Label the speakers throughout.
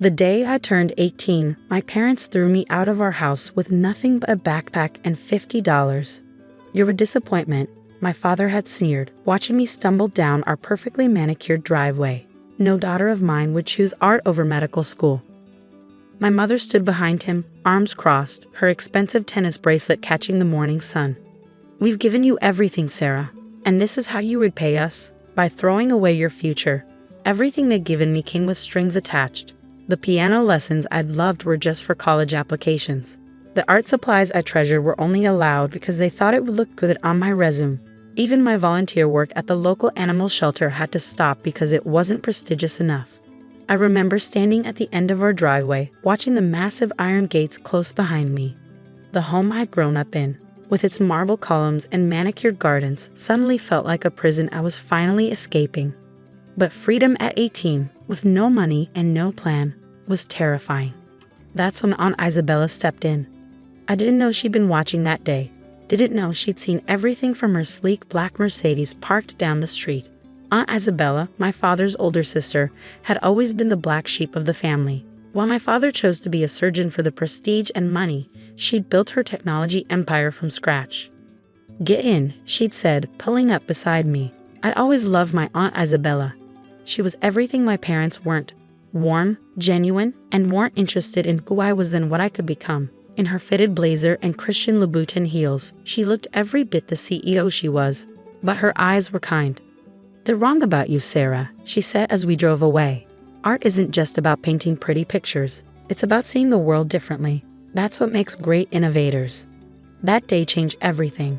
Speaker 1: The day I turned 18, my parents threw me out of our house with nothing but a backpack and $50. "You're a disappointment," my father had sneered, watching me stumble down our perfectly manicured driveway. No daughter of mine would choose art over medical school. My mother stood behind him, arms crossed, her expensive tennis bracelet catching the morning sun. "We've given you everything, Sarah, and this is how you repay us, by throwing away your future." Everything they'd given me came with strings attached. The piano lessons I'd loved were just for college applications. The art supplies I treasured were only allowed because they thought it would look good on my resume. Even my volunteer work at the local animal shelter had to stop because it wasn't prestigious enough. I remember standing at the end of our driveway, watching the massive iron gates close behind me. The home I'd grown up in, with its marble columns and manicured gardens, suddenly felt like a prison I was finally escaping. But freedom at 18, with no money and no plan, was terrifying. That's when Aunt Isabella stepped in. I didn't know she'd been watching that day. Didn't know she'd seen everything from her sleek black Mercedes parked down the street. Aunt Isabella, my father's older sister, had always been the black sheep of the family. While my father chose to be a surgeon for the prestige and money, she'd built her technology empire from scratch. "Get in," she'd said, pulling up beside me. I'd always loved my Aunt Isabella. She was everything my parents weren't: warm, genuine, and more interested in who I was than what I could become. In her fitted blazer and Christian Louboutin heels, she looked every bit the CEO she was, but her eyes were kind. "They're wrong about you, Sarah," she said as we drove away. "Art isn't just about painting pretty pictures. It's about seeing the world differently. That's what makes great innovators." That day changed everything.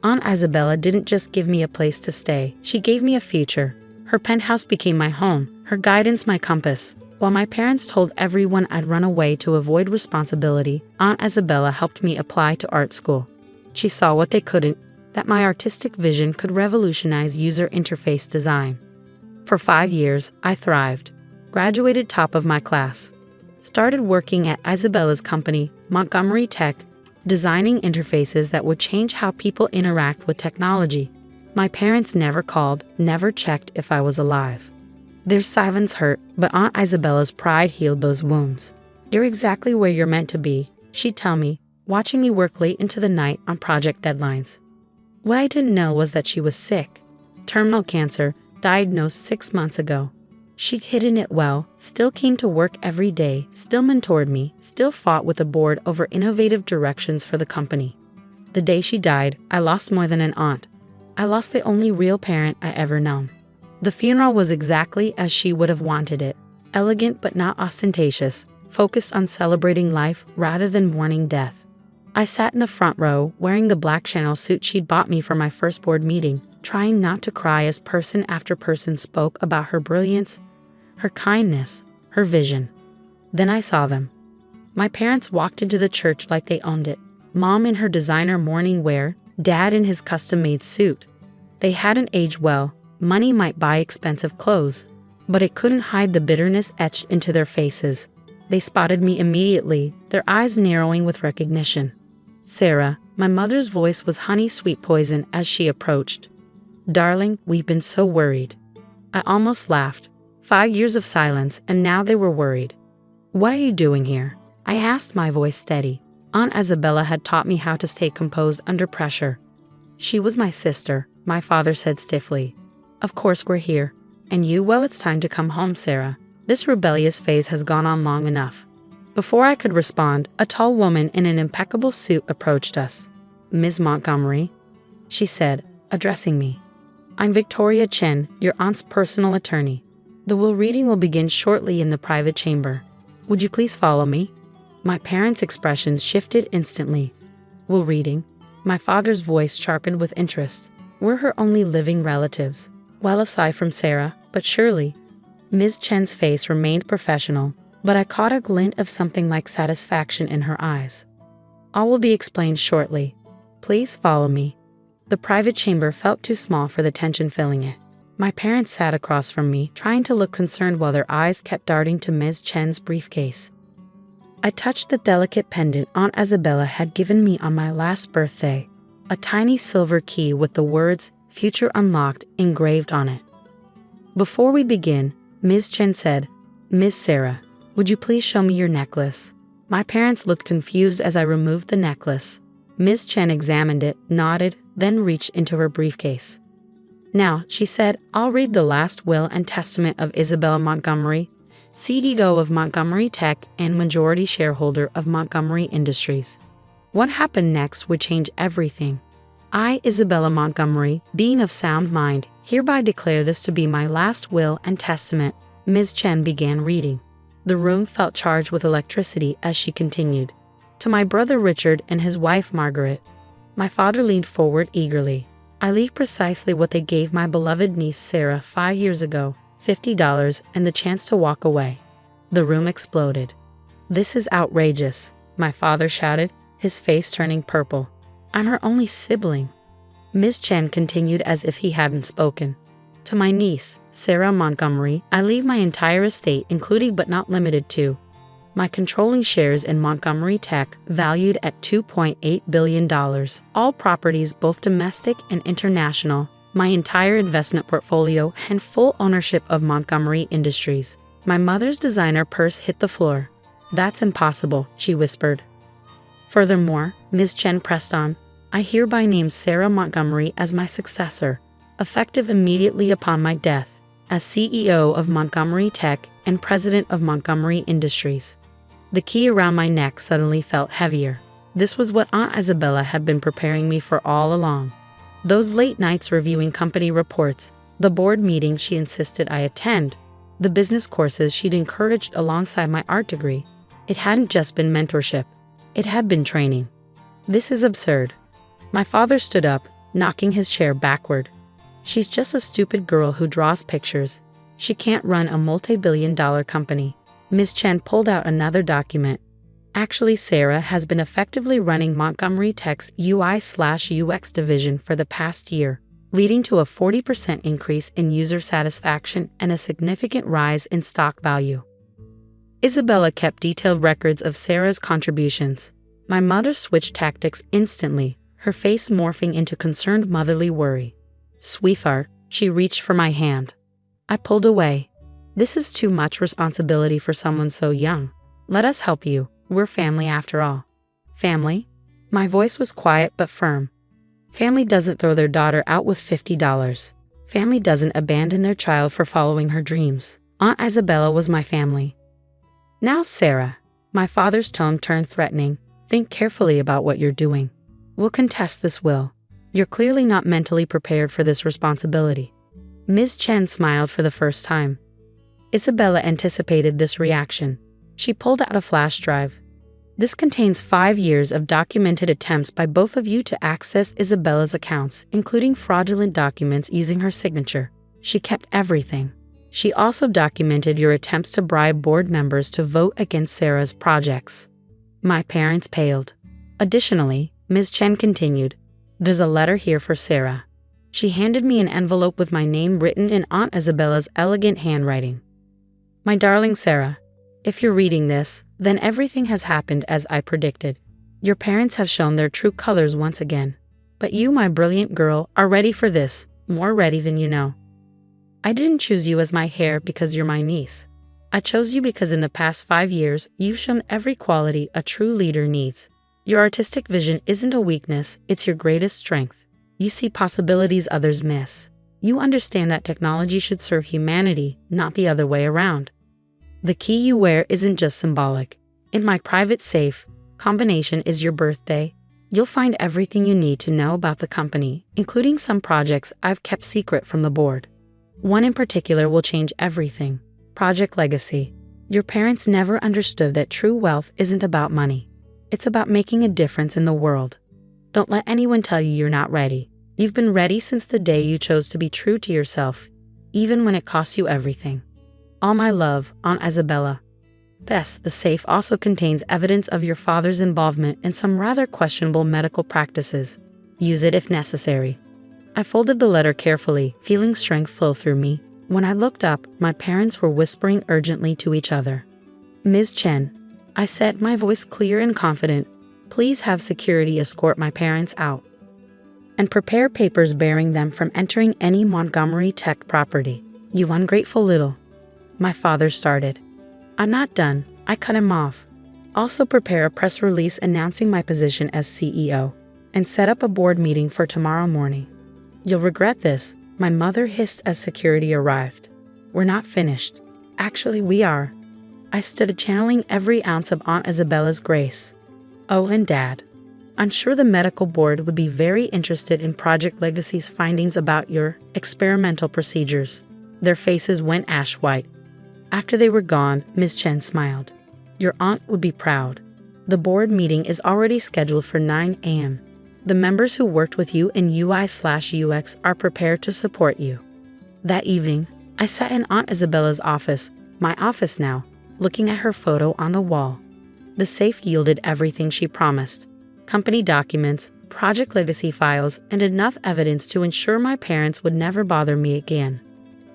Speaker 1: Aunt Isabella didn't just give me a place to stay, she gave me a future. Her penthouse became my home, her guidance my compass. While my parents told everyone I'd run away to avoid responsibility, Aunt Isabella helped me apply to art school. She saw what they couldn't, that my artistic vision could revolutionize user interface design. For 5 years, I thrived. Graduated top of my class. Started working at Isabella's company, Montgomery Tech, designing interfaces that would change how people interact with technology. My parents never called, never checked if I was alive. Their silence hurt, but Aunt Isabella's pride healed those wounds. "You're exactly where you're meant to be," she'd tell me, watching me work late into the night on project deadlines. What I didn't know was that she was sick. Terminal cancer, diagnosed 6 months ago. She'd hidden it well, still came to work every day, still mentored me, still fought with the board over innovative directions for the company. The day she died, I lost more than an aunt. I lost the only real parent I ever known. The funeral was exactly as she would have wanted it, elegant but not ostentatious, focused on celebrating life rather than mourning death. I sat in the front row, wearing the black Chanel suit she'd bought me for my first board meeting, trying not to cry as person after person spoke about her brilliance, her kindness, her vision. Then I saw them. My parents walked into the church like they owned it. Mom in her designer morning wear, Dad in his custom-made suit. They hadn't aged well. Money might buy expensive clothes, but it couldn't hide the bitterness etched into their faces. They spotted me immediately, their eyes narrowing with recognition. "Sarah," my mother's voice was honey-sweet poison as she approached. "Darling, we've been so worried." I almost laughed. 5 years of silence, and now they were worried. "What are you doing here?" I asked, my voice steady. Aunt Isabella had taught me how to stay composed under pressure. "She was my sister," my father said stiffly. "Of course we're here. And you, well, it's time to come home, Sarah. This rebellious phase has gone on long enough." Before I could respond, a tall woman in an impeccable suit approached us. "Ms. Montgomery," she said, addressing me. "I'm Victoria Chen, your aunt's personal attorney. The will reading will begin shortly in the private chamber. Would you please follow me?" My parents' expressions shifted instantly. "Will reading?" My father's voice sharpened with interest. "We're her only living relatives. Well, aside from Sarah, but surely." Ms. Chen's face remained professional, but I caught a glint of something like satisfaction in her eyes. "All will be explained shortly. Please follow me." The private chamber felt too small for the tension filling it. My parents sat across from me, trying to look concerned while their eyes kept darting to Ms. Chen's briefcase. I touched the delicate pendant Aunt Isabella had given me on my last birthday, a tiny silver key with the words "Future Unlocked" engraved on it. "Before we begin," Ms. Chen said, "Ms. Sarah, Would you please show me your necklace? My parents looked confused as I removed the necklace. Ms. Chen examined it, nodded, then reached into her briefcase. Now, she said, I'll read the last will and testament of Isabella Montgomery, CEO of Montgomery Tech and majority shareholder of Montgomery Industries. What happened next would change everything. I, Isabella Montgomery, being of sound mind, hereby declare this to be my last will and testament. Ms. Chen began reading. The room felt charged with electricity as she continued. To my brother Richard and his wife Margaret. My father leaned forward eagerly. I leave precisely what they gave my beloved niece Sarah 5 years ago, $50 and the chance to walk away. The room exploded. This is outrageous, my father shouted, his face turning purple. I'm her only sibling. Ms. Chen continued as if he hadn't spoken. To my niece, Sarah Montgomery, I leave my entire estate, including but not limited to my controlling shares in Montgomery Tech, valued at $2.8 billion, all properties both domestic and international, my entire investment portfolio, and full ownership of Montgomery Industries. My mother's designer purse hit the floor. That's impossible, she whispered. Furthermore, Ms. Chen pressed on, I hereby name Sarah Montgomery as my successor, effective immediately upon my death, as CEO of Montgomery Tech and President of Montgomery Industries. The key around my neck suddenly felt heavier. This was what Aunt Isabella had been preparing me for all along. Those late nights reviewing company reports, the board meetings she insisted I attend, the business courses she'd encouraged alongside my art degree. It hadn't just been mentorship. It had been training. This is absurd. My father stood up, knocking his chair backward. She's just a stupid girl who draws pictures. She can't run a multi-billion-dollar company. Ms. Chen pulled out another document. Actually, Sarah has been effectively running Montgomery Tech's UI/UX division for the past year, leading to a 40% increase in user satisfaction and a significant rise in stock value. Isabella kept detailed records of Sarah's contributions. My mother switched tactics instantly, her face morphing into concerned motherly worry. Sweetheart, she reached for my hand. I pulled away. This is too much responsibility for someone so young. Let us help you. We're family after all. Family? My voice was quiet but firm. Family doesn't throw their daughter out with $50. Family doesn't abandon their child for following her dreams. Aunt Isabella was my family. Now, Sarah. My father's tone turned threatening. Think carefully about what you're doing. We'll contest this will. You're clearly not mentally prepared for this responsibility. Ms. Chen smiled for the first time. Isabella anticipated this reaction. She pulled out a flash drive. This contains 5 years of documented attempts by both of you to access Isabella's accounts, including fraudulent documents using her signature. She kept everything. She also documented your attempts to bribe board members to vote against Sarah's projects. My parents paled. Additionally, Ms. Chen continued, there's a letter here for Sarah. She handed me an envelope with my name written in Aunt Isabella's elegant handwriting. My darling Sarah, if you're reading this, then everything has happened as I predicted. Your parents have shown their true colors once again. But you, my brilliant girl, are ready for this, more ready than you know. I didn't choose you as my heir because you're my niece. I chose you because in the past 5 years, you've shown every quality a true leader needs. Your artistic vision isn't a weakness, it's your greatest strength. You see possibilities others miss. You understand that technology should serve humanity, not the other way around. The key you wear isn't just symbolic. In my private safe, combination is your birthday. You'll find everything you need to know about the company, including some projects I've kept secret from the board. One in particular will change everything. Project Legacy. Your parents never understood that true wealth isn't about money. It's about making a difference in the world. Don't let anyone tell you you're not ready. You've been ready since the day you chose to be true to yourself, even when it costs you everything. All my love, Aunt Isabella. P.S. The safe also contains evidence of your father's involvement in some rather questionable medical practices. Use it if necessary. I folded the letter carefully, feeling strength flow through me. When I looked up, my parents were whispering urgently to each other. Ms. Chen, I said, my voice clear and confident, please have security escort my parents out. And prepare papers bearing them from entering any Montgomery Tech property. You ungrateful little. My father started. I'm not done. I cut him off. Also prepare a press release announcing my position as CEO, and set up a board meeting for tomorrow morning. You'll regret this, my mother hissed as security arrived. We're not finished. Actually, we are. I stood channeling every ounce of Aunt Isabella's grace. Oh, and Dad. I'm sure the medical board would be very interested in Project Legacy's findings about your experimental procedures. Their faces went ash white. After they were gone, Ms. Chen smiled. Your aunt would be proud. The board meeting is already scheduled for 9 a.m. The members who worked with you in UI/UX are prepared to support you. That evening, I sat in Aunt Isabella's office, my office now, looking at her photo on the wall. The safe yielded everything she promised. Company documents, Project Legacy files, and enough evidence to ensure my parents would never bother me again.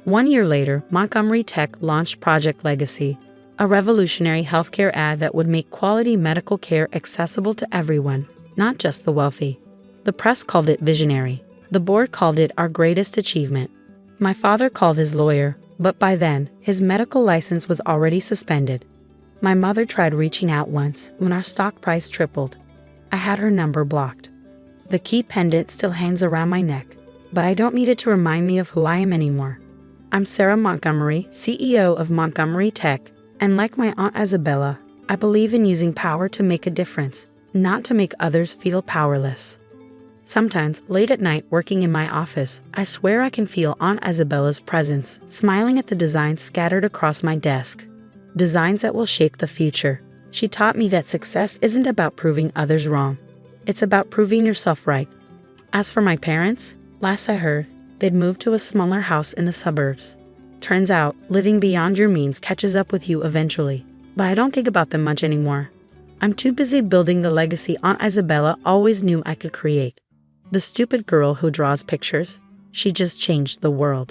Speaker 1: 1 year later, Montgomery Tech launched Project Legacy, a revolutionary healthcare ad that would make quality medical care accessible to everyone, not just the wealthy. The press called it visionary. The board called it our greatest achievement. My father called his lawyer, but by then, his medical license was already suspended. My mother tried reaching out once when our stock price tripled. I had her number blocked. The key pendant still hangs around my neck, but I don't need it to remind me of who I am anymore. I'm Sarah Montgomery, CEO of Montgomery Tech, and like my Aunt Isabella, I believe in using power to make a difference, not to make others feel powerless. Sometimes, late at night working in my office, I swear I can feel Aunt Isabella's presence, smiling at the designs scattered across my desk. Designs that will shape the future. She taught me that success isn't about proving others wrong. It's about proving yourself right. As for my parents, last I heard, they'd moved to a smaller house in the suburbs. Turns out, living beyond your means catches up with you eventually, but I don't think about them much anymore. I'm too busy building the legacy Aunt Isabella always knew I could create. The stupid girl who draws pictures, she just changed the world.